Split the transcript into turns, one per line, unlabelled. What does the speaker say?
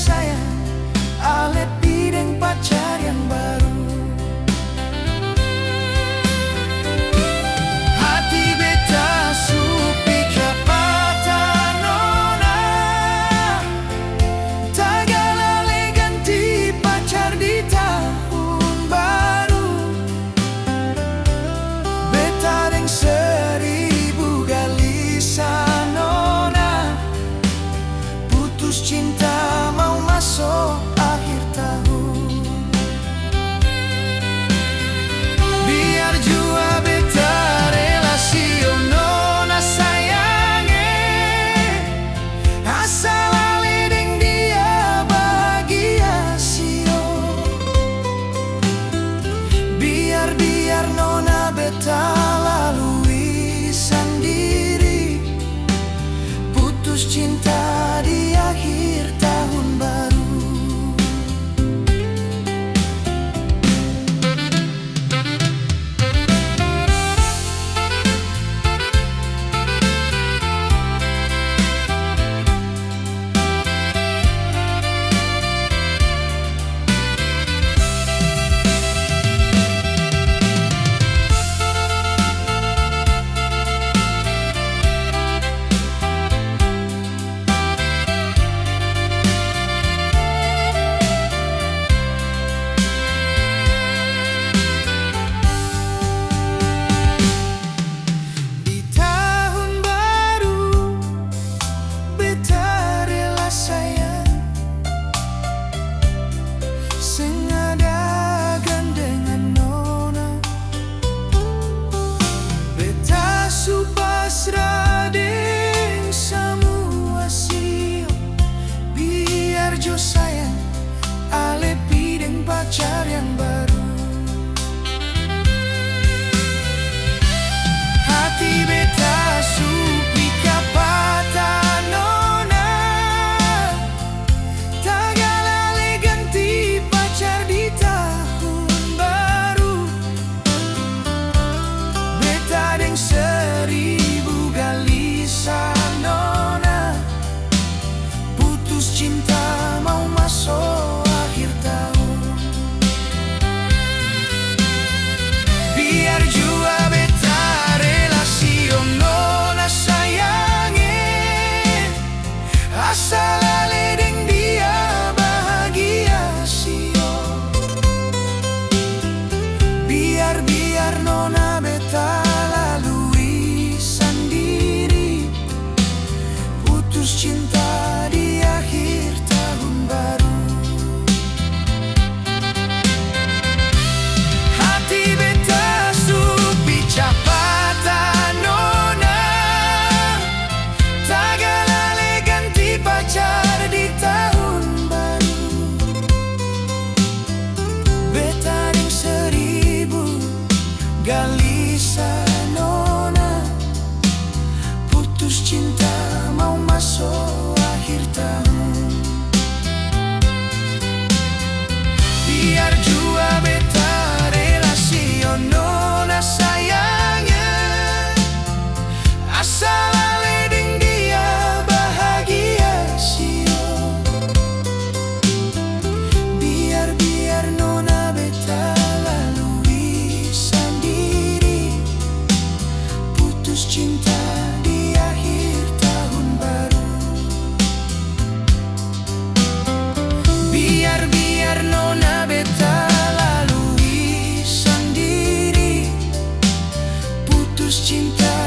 sayang, ale pideng pacar yang baru. Hati beta supi kapata nona, tagalale ganti pacar di tahun baru. Beta deng seribu gelisah nona, putus cinta mau masuk akhir tahun. Biar jua beta relasio nona sayange, asal ale deng dia bahagia sio. Biar nona beta lalui sendiri, putus cinta di akhir tahun baru. Jo sayang, ale pideng pacar yang baru. Hati beta supi kapata nona, tagalale ganti pacar di tahun baru. Beta deng seribu gelisah nona, putus cinta mau masuk akhir tahun. Biar jua beta relasio nona sayange, asal ale deng dia bahagia sio. Biar nona beta lalui sendiri, putus cinta di akhir tahun baru. Hati beta supi capata nona, tagalale ganti pacar di tahun baru. Beta deng seribu gelisah nona, putus cinta mau masuk akhir tahun. Biar jua beta relasio nona sayangnya, asal ale deng dia bahagia sio. Biar nona beta lalui sendiri, putus cinta di akhir tahun baru. Biar nona beta lalui sendiri, putus cinta